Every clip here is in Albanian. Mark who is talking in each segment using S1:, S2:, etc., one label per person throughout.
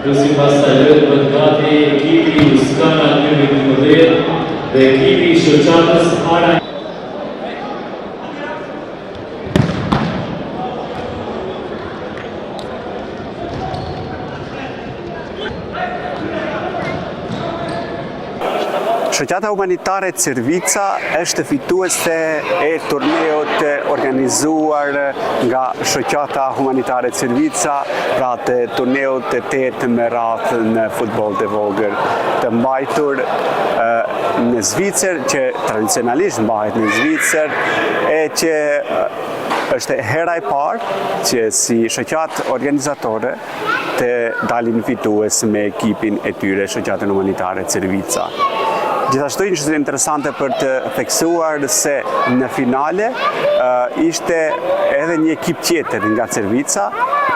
S1: Kësi pas talët për gati ekipi Uskana 2019 dhe ekipi Shoqatës Ara.
S2: Shoqata Humanitare Cervica është fituese e turneut organizuar nga Shoqata Humanitare Cervica, pra të turneut të 8 me radhë në futboll të vogël, të mbajtur në Zvicër, që tradicionalisht mbahet në Zvicër, e që është hera e parë që si shoqatë organizatore të dalin fitues me ekipin e tyre, Shoqatën Humanitare Cervica. Gjithashtu ishte interesante për të theksuar se në finale ishte edhe një ekip tjetër nga Cervica,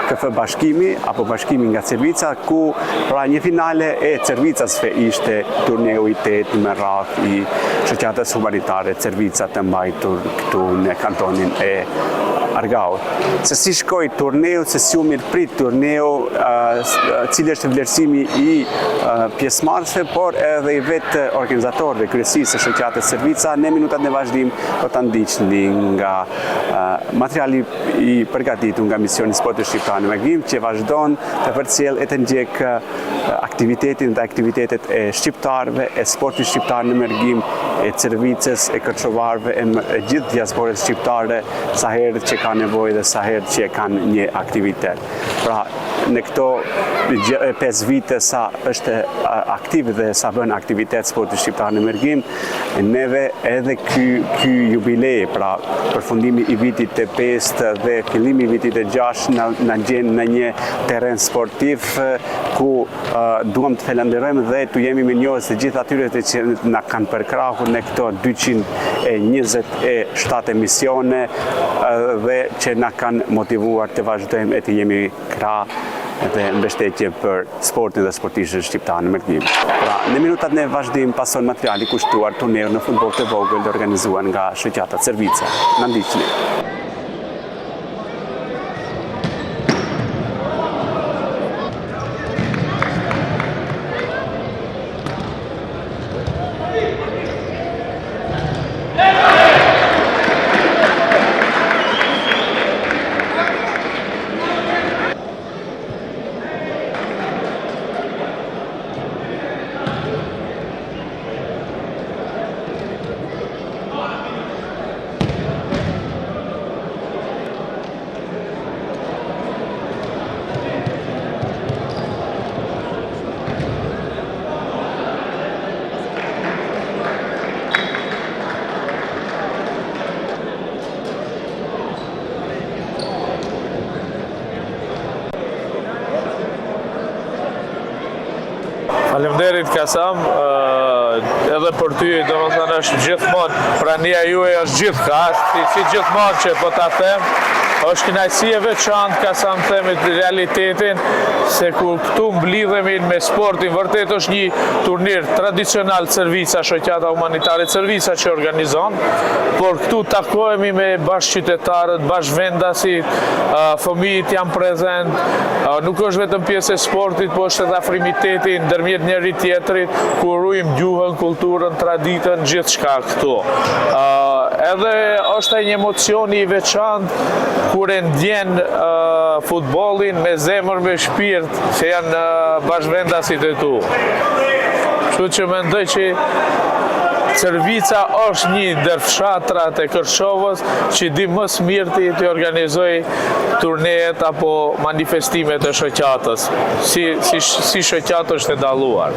S2: KF Bashkimi apo Bashkimi nga Cervica, ku pra një finale e Cervicasve ishte turneu i 8 me radhë i Shoqatës Humanitare Cervica të mbajtur këtu në kantonin e Argaut. Se si shkoi turneu, se si u mirëprit turneu, cili është vlerësimi i pjesëmarrësve, por edhe i vetë organizatorëve kryesisë së Shoqatës Cervica, në minutat në vazhdim do ta ndiqni nga materiali i përgatitur nga Misioni Sportit Shqiptar në Mërgjim, që vazhdon të përcjell e të ndjek aktivitetin dhe aktivitetet e shqiptarëve, e sportit shqiptar në Mërgjim, e Cervicës, e Kërçovarëve, e gjithë diasporës shqiptare, sa herë që ka nevojë dhe sa herë që kanë një aktivitet. Pra, në këto 5 vite sa është aktiv dhe sa bën aktivitet sporti shqiptar në Mërgjim, neve edhe ky jubilej, pra përfundimi i vitit të 5 dhe fillimi i vitit të 6 na gjen në një terren sportiv ku duam të falenderojmë dhe të jemi mirënjohës të gjithë atyre që na kanë përkrahur në këto 227 emisione dhe që na kanë motivuar të vazhdojmë e të jemi krah dhe mbështetje për sportin dhe sportistët shqiptar në Mërgjim. Pra, në minutat në vazhdim pason materiali kushtuar turneu në futboll të vogël organizuar nga Shoqata Cervica. Na ndiqni.
S3: Faleminderit Kasam, edhe për ty, domethënë është gjithmonë, prania juaj është gjithkaq, si gjithmonë që po ta them, është kënaqësi e veçantë Kasam themit realitetin, se ku këtu mblidhemi me sportin, vërtet është një turnir tradicional Cervica, Shoqata Humanitare Cervica që organizon, por këtu takohemi me bashkëqytetarët, bashkëvendasit, fëmijët janë prezent, nuk është vetëm pjesë e sportit, po është edhe afrimiteti ndërmjet njëri tjetrit, ku ruajmë gjuhën, kulturën, traditën, gjithçka këtu. Edhe është një emocion i veçantë kur e ndjen futbollin me zemër, me shpirt, që janë bashkëvendasit e tu. Kështu që mendoj që Cervica është një ndër fshatrat e Kërçovës që di më së miri të organizoj turnejet apo manifestimet e shoqatës, si shoqatë është e dalluar.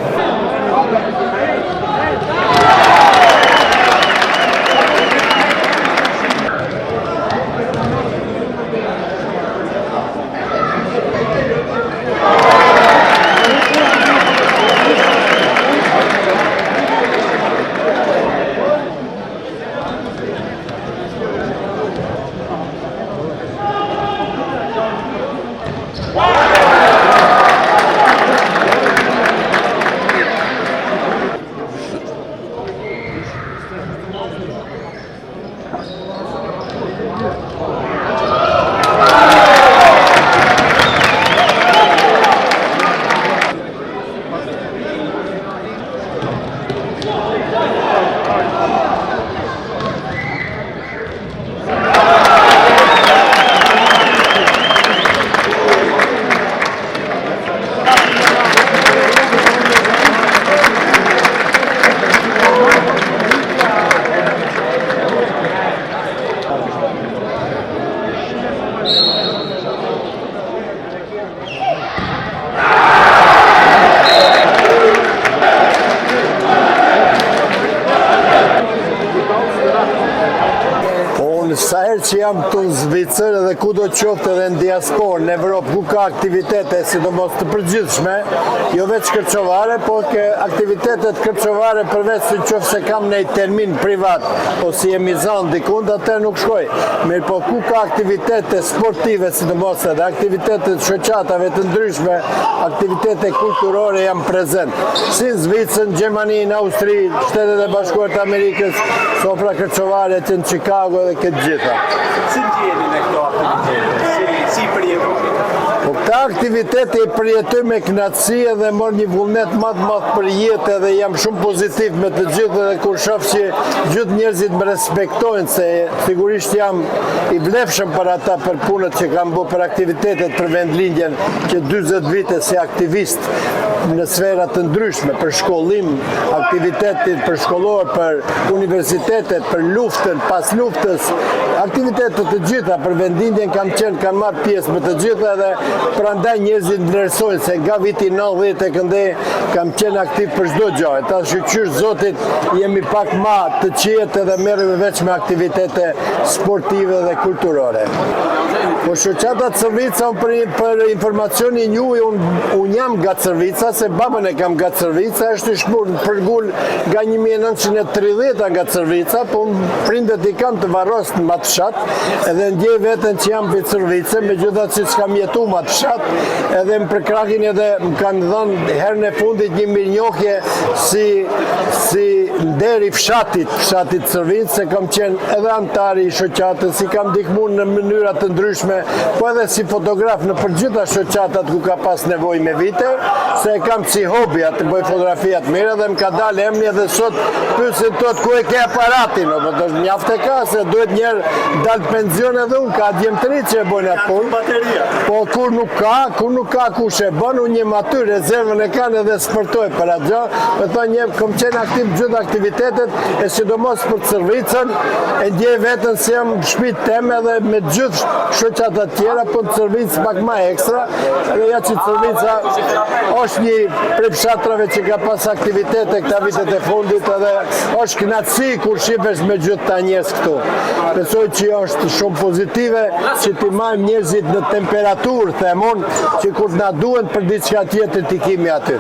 S4: që jam këtu në Zvicër edhe ku do qoftë edhe në diasporë, në Evropë, ku ka aktivitete, sidomos të përgjithshme, jo veç kërcovare, por ke aktivitetet kërcovare përveç se qoftë se kam në termin privat, ose jemi zanë dikund, atër nuk shkoj. Mirë po ku ka aktivitete sportive, sidomos edhe aktivitetet shoqatave të ndryshme, aktivitete kulturore jam prezent. Si në Zvicër, në Gjermani, në Austri, Shtetet e Bashkuara të Amerikës, sofra kërcovare që në Chicago dhe këtë gjitha.
S2: Si ndjeni në këto aktivitete? Si përjetoni?
S4: Po këta aktivitete i përjetoj me knatësi dhe mor një vullnet madh për jetë edhe jam shumë pozitiv me të gjithë dhe kur shoh që gjithë njerëzit më respektojnë se sigurisht jam i vlefshëm për ata për punët që kam bërë për aktivitetet për vendlindjen që 40 vite si aktivist në sferat të ndryshme, për shkollim, aktivitetit për shkollor, për universitetet, për luftën, pas luftës, aktivitetet të gjitha për vendlindjen kam marrë pjesë me të gjitha dhe prandaj njerëzit vlerësojnë se nga viti 90 e këndej kam qenë aktiv për çdo gjë. Ta shqyr zotit jemi pak ma të qetë dhe merremi veç me aktivitete sportive dhe kulturore. Po shoqata Crvica, për informacionin juaj, unë jam nga Crvica, se babën e kam nga Crvica, është i shpur në përgull nga 1930 nga Crvica, po prindet i kam të Varros në Matfshat, edhe ndjej veten që jam për Crvice, megjithatë që kam jetu Matfshat, edhe më përkrakin edhe më kanë dhënë herën e fundit një mirënjohje si nderi fshatit Crvic, se kam qenë edhe antari i shoqatës, si kam ndihmuar në mënyra të ndryshme, po edhe si fotograf në përgjitha shoqatat ku ka pas nevojë me vite, se e kam si hobi atë bëj fotografia të mira dhe më ka dalë emri edhe sot pyesin tot ku e ke aparatin, po do të mjaftë e ka se duhet njerë dalë penzion edhe unë ka djemtëri që e bojnë atë punë. Po kur nuk ka kush e bën, unë jem aty, rezervën e kanë edhe sportoj për atë gjë, me thonë jem kom qenë aktiv gjithë aktivitetet e sidomos për Crvicën, e ndjej veten se jam shtëpitë teme edhe me gjithë shoqat të tjera, po në Crvicë pak ma ekstra, edhe ja që Crvica është një prej fshatrave që ka pas aktivitete këta vitet e fundit edhe është kënaqësi kur shihesh me gjithë ta njerëz këtu. Besoj që është shumë pozitive që t'i marrim njerëzit në temperaturë, themon, që kur na duhen për diçka tjetër t'i kemi aty.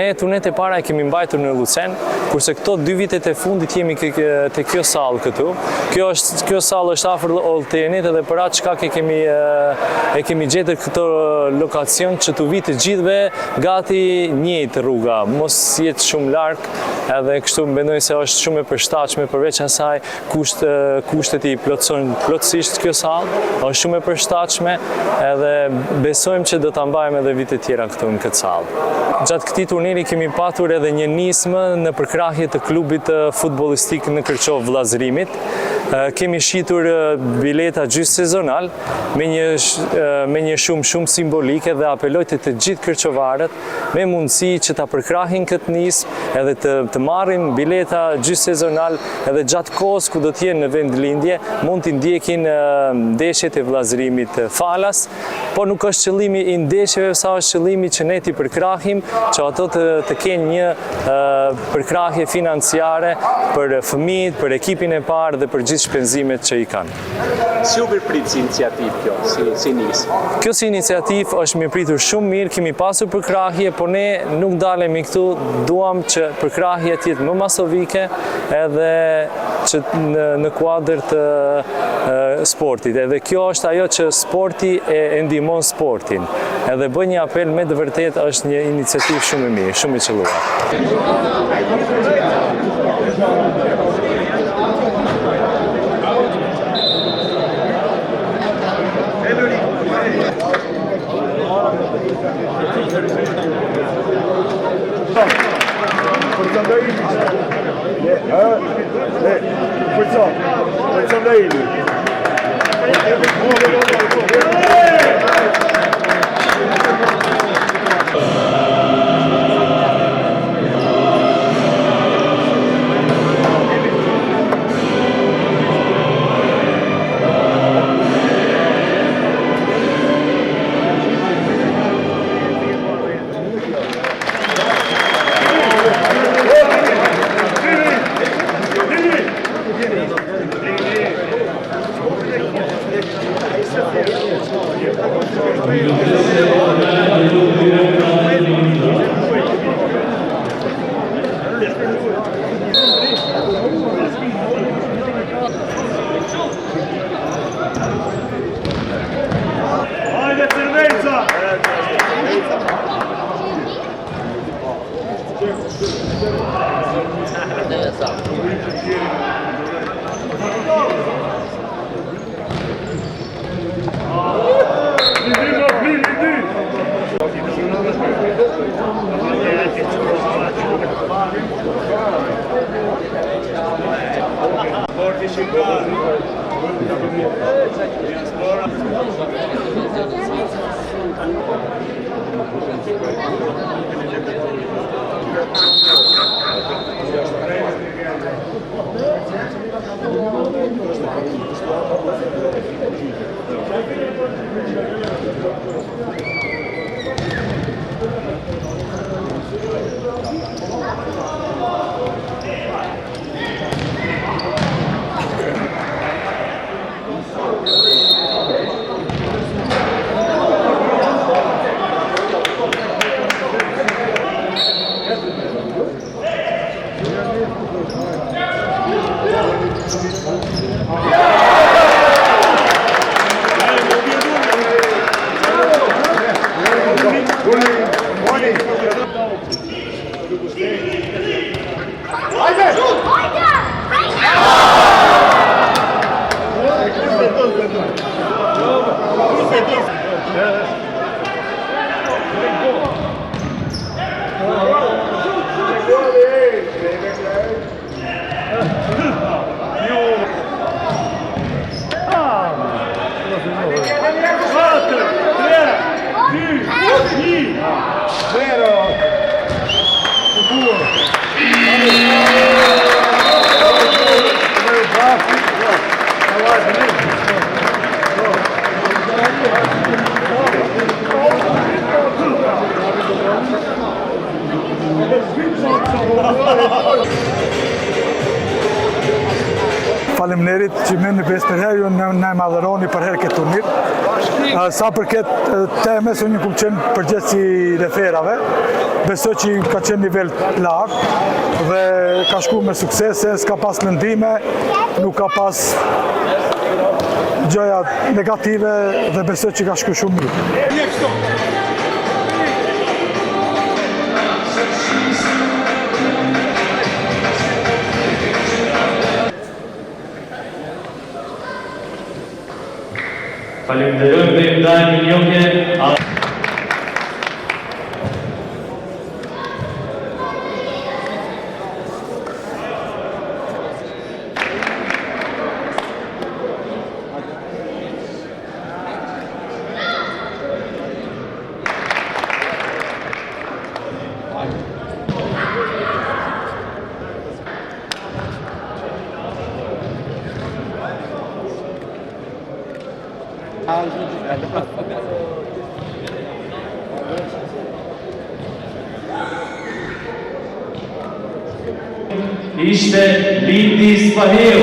S5: Ne turnet e para e kemi mbajtur në Lucen, kurse këto 2 vitet e fundit jemi te kjo sallë këtu. Kjo sallë është afër Oltenit edhe për atë shkak e kemi gjetur këtë lokacion që të vitë gjithve gati njëjtë rruga, mos jetë shumë larg, edhe kështu mendoj se është shumë e përshtatshme, përveç asaj kushtet I plotësojnë plotësisht kjo sallë, është shumë e përshtatshme edhe besojmë që do ta mbajmë edhe vite tjera këtu në këtë sallë. Gjatë këtij turniri kemi patur edhe një nismë në përkrahje të klubit futbollistik në Kërçov Vllazërimit. Kemi shitur bileta gjysmësezonal me një shumë simbolike dhe apeloj të gjithë kërçovarët me mundësi që ta përkrahin këtë nismë edhe të marrin bileta gjysmësezonal edhe gjatë kohës ku do të jenë në vendlindje mund të ndjekin ndeshjet e Vllazërimit Falas, por nuk është qëllimi I ndeshjeve sa është qëllimi që ne t'i përkrahim, që ato të kenë një përkrahje financiare për fëmijët, për ekipin e parë dhe për gjithë shpenzimet që I kanë.
S2: Si u mirëprit si iniciativë kjo, si nismë?
S5: Kjo si iniciativë është mirëpritur shumë mirë, kemi pasur përkrahje, por ne nuk dalemi këtu, duam që përkrahja të jetë më masovike edhe që në kuadër të sportit. Edhe kjo është ajo që sporti e ndihmon sportin. Edhe bëj një apel me të vërtet është një iniciativë shumë e mirë, shumë I qelluar.
S6: faleminderit që më në pesë për herë ju na madhëroni për herë këtë turnir. Sa përket temës, unë kam qenë përgjegjës i referave. Besoj që ka qenë nivel lartë dhe ka shku me suksese, s'ka pas lëndime, nuk ka pas gjëja negative dhe besoj që ka shku shumë mirë.
S1: Falenderojmë dhe im dajmë milionke. Ishte Lindi Spaheu.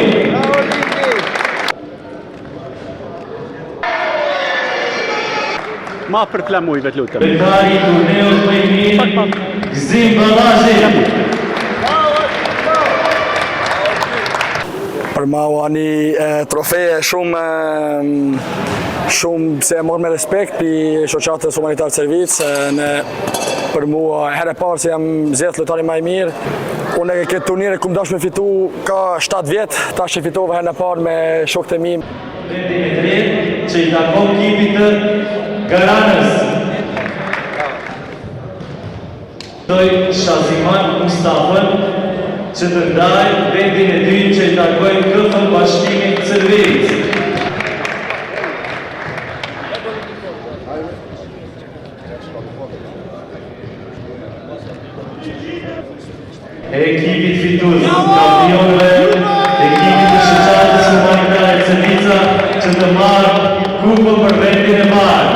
S2: Ma përflamuj vetë lutëm.
S1: Lojtari i turneut më i mirë, Gzim Ballazi.
S7: Për mua një trofeje shumë se e morë me respekt për shoqatës humanitar servic. Për mua herë e parë se jam zgjedhur lojtari më i mirë. Unë këtë turnire kum dash me fitu ka 7 vjetë, tash e fitova herën e parë me shokët e mi.
S1: Vendin e tretë që i takon ekipit të Garanës. Doj Shaziman Mustafën që të ndaj vendin e dytë që i takoj KF Bashkimit Cërvejës. Ekipit fitues, kampionëve, ekipit të shoqatës humanitare Cërvica që të marrë kupën për vendin e parë.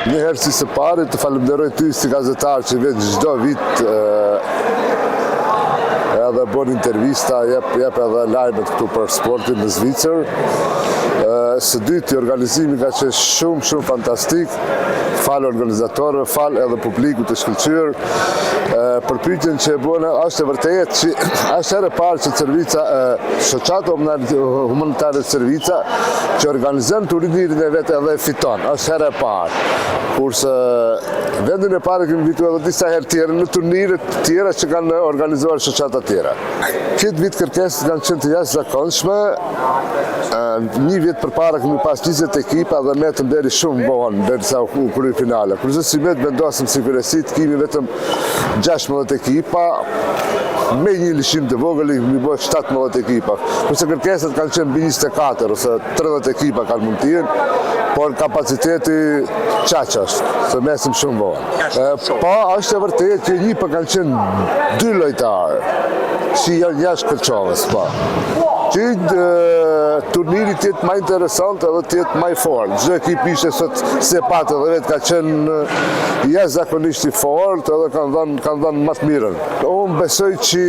S8: Njëherë si së pari të falenderoj ty si gazetar që vetë çdo vit edhe bon intervista, jep edhe lajmet këtu për sportin në Zvicër. Së dytë, organizimi ka qenë shumë fantastik, falë organizatorëve, falë edhe publiku të shkëlqyer. Përpyetjen që e bëna është e vërtetë që është herë e parë që Cërvica, shoqata humanitare Cërvica, që organizon turnirin e vet edhe fiton, është herë e parë. Kurse vendin e parë kemi fituar edhe disa herë tjera në turniret tjera që kanë organizuar shoqata tjera. Këtë vit kërkesat kanë qenë të jashtëzakonshme. Një vit përpara kemi pas 20 ekipa dhe ne të deri shumë vonë derisa u krye finale. Kurse si vetë vendosëm si kryesit kemi vetëm 16 ekipa, me një lishim të vogël kemi bërë 17 ekipa. Kurse kërkesat kanë qenë mbi 24 ose 30 ekipa kanë mund të jenë, por kapaciteti qaq është, se mesim shumë vonë. Po, është e vërtetë që një për kanë qenë 2 lojtarë, që janë jashtë Kërçovës, po. Që turniri tjetë ma interesant edhe tjetë ma i fort. Çdo ekip ishte sot se patë edhe vetë ka qenë jashtëzakonisht i fort edhe kanë dhënë më të mirën. Unë besoj që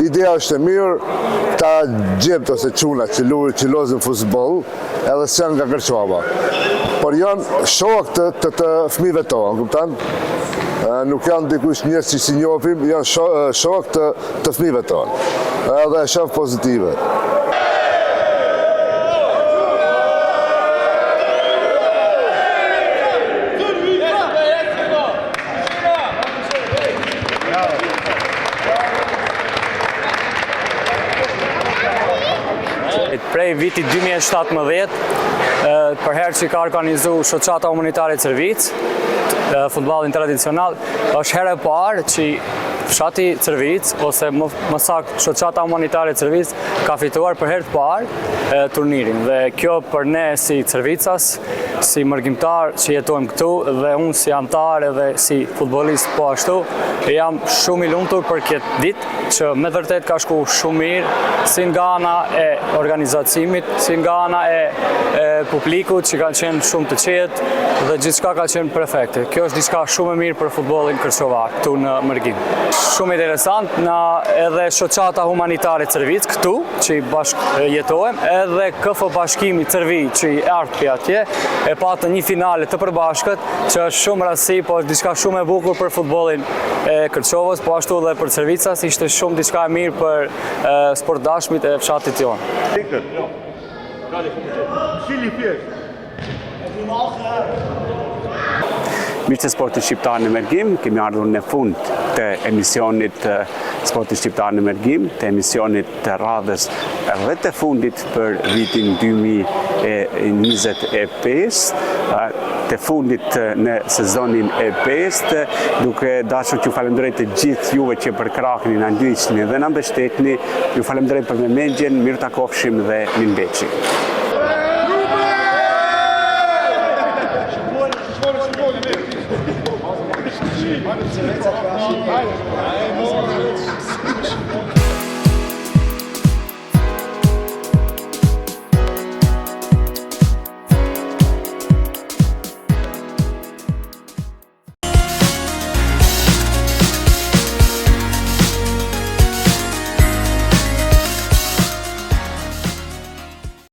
S8: ideja është e mirë, ta gjemt ose çuna që lozin futboll, edhe se janë nga Kërçova. Por janë shok të fëmijëve tonë, kupton? Nuk janë dikush njerëz që si njohim, janë shok të fëmijëve tonë. Edhe e shoh pozitive.
S7: Prej vitit 2017, për herë që ka organizu shoqata humanitare Cërvic, futballin tradicional, është herë e parë që fshati Cërvic, ose më saktë shoqata humanitare Cërvic, ka fituar për herë të parë turnirin. Dhe kjo për ne si Cërvicas, si mërgjimtar që jetojmë këtu, dhe unë si antar edhe si futbolist po ashtu, jam shumë i lumtur për këtë ditë, që me vërtet ka shku shumë mirë, si nga ana e organizacimit, si nga ana e publikut që kanë qenë shumë të qetë dhe gjithçka ka qenë perfekte. Kjo është diçka shumë e mirë për futbollin kërçovar këtu në Mërgjim. shumë interesant, na edhe shoqata humanitare Cërvic këtu, që i bashkë jetojmë, edhe KF Bashkimi Cërvi, që i ardhë për atje, e patë një finale të përbashkët, që është shumë rasti, po është diçka shumë e bukur për futbollin e Kërçovës, po ashtu dhe për Cërvicas, ishte shumë diçka e mirë për sportdashmit e fshatit jonë.
S2: Mirë Sporti Shqiptar në Emergjim, kemi ardhur në fund të emisionit Sporti Shqiptar në Emergjim, të emisionit të radhës dhe të fundit për vitin 2025, të fundit në sezonin e 5, duke dashur që ju falenderoj të gjithë juve që përkrahni, na ndihni dhe na mbështetni. Ju falenderoj për vëmendjen, mirë takofshim dhe mirëmbëjtje.